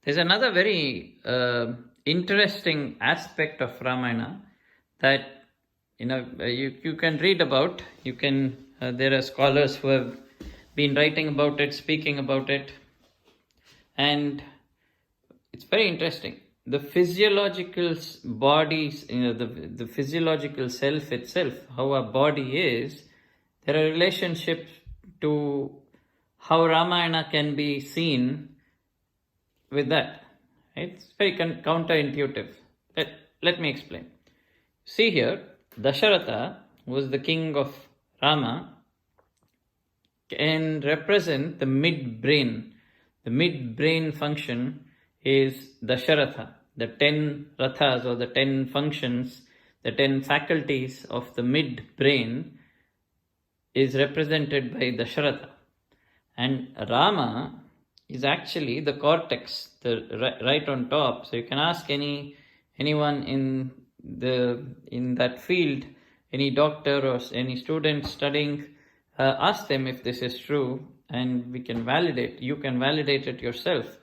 There's another very interesting aspect of Ramayana that you can read about. There are scholars who have been writing about it, speaking about it, and it's very interesting. The physiological bodies, the physiological self itself, how our body is, there are relationships to how Ramayana can be seen with that. Right? It's very counterintuitive. Let me explain. See here, Dasharatha was the king of Rama, can represent the mid-brain. The mid-brain function is Dasharatha. The 10 rathas or the 10 functions, the 10 faculties of the mid-brain is represented by Dasharatha. And Rama is actually the cortex, the right on top. So you can ask anyone in that field, any doctor or any student studying, ask them if this is true, and we can validate. You can validate it yourself.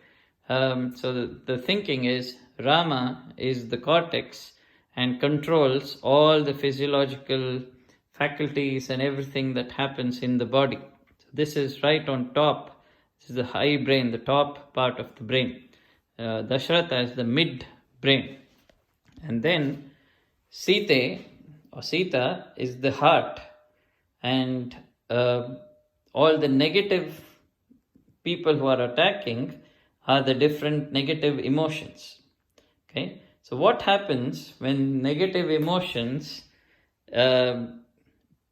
So the thinking is Rama is the cortex and controls all the physiological faculties and everything that happens in the body. So this is right on top. This is the high brain, the top part of the brain. Dasharatha is the mid brain. And then Sita is the heart. And all the negative people who are attacking are the different negative emotions. Okay, so what happens when negative emotions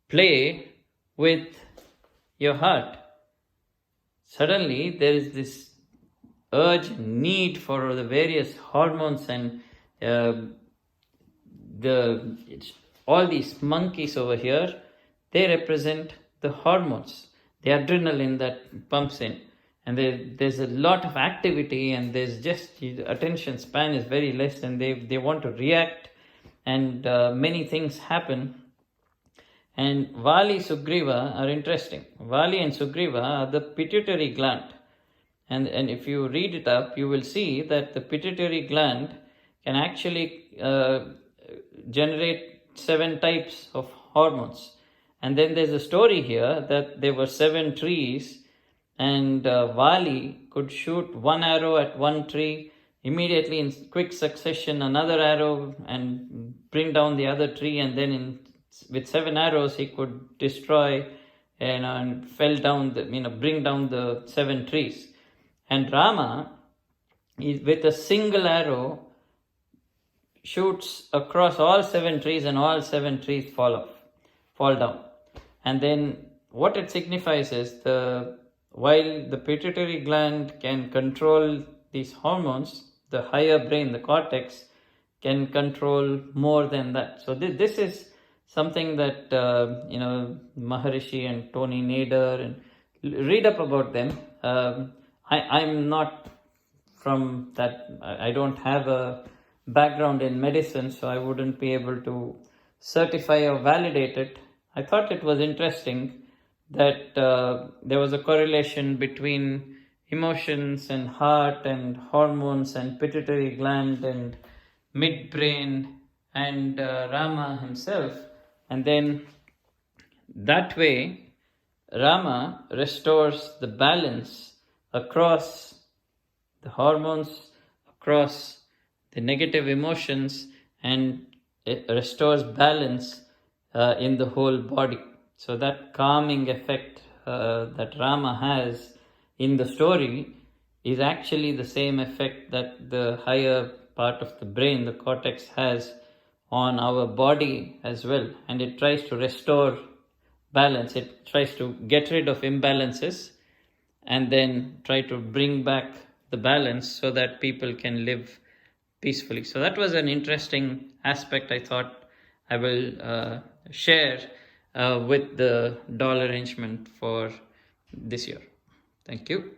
play with your heart? Suddenly there is this urge, need for the various hormones, and all these monkeys over here, they represent the hormones, the adrenaline that pumps in. And there's a lot of activity, and there's just attention span is very less, and they want to react, and many things happen. And Vali, Sugriva are interesting. Vali and Sugriva are the pituitary gland. And if you read it up, you will see that the pituitary gland can actually generate 7 types of hormones. And then there's a story here that there were 7 trees, and Vali could shoot one arrow at one tree, immediately in quick succession another arrow, and bring down the other tree, and then with 7 arrows he could destroy and bring down the 7 trees. And Rama, with a single arrow, shoots across all 7 trees, and all 7 trees fall down. And then what it signifies is while the pituitary gland can control these hormones, the higher brain, the cortex, can control more than that. So this is something that Maharishi and Tony Nader, and read up about them. I'm not from that. I don't have a background in medicine, so I wouldn't be able to certify or validate it. I thought it was interesting that there was a correlation between emotions and heart and hormones and pituitary gland and midbrain and Rama himself. And then that way Rama restores the balance across the hormones, across the negative emotions, and it restores balance in the whole body. So that calming effect that Rama has in the story is actually the same effect that the higher part of the brain, the cortex, has on our body as well. And it tries to restore balance. It tries to get rid of imbalances and then try to bring back the balance so that people can live peacefully. So that was an interesting aspect I thought I will share with the doll arrangement for this year. Thank you.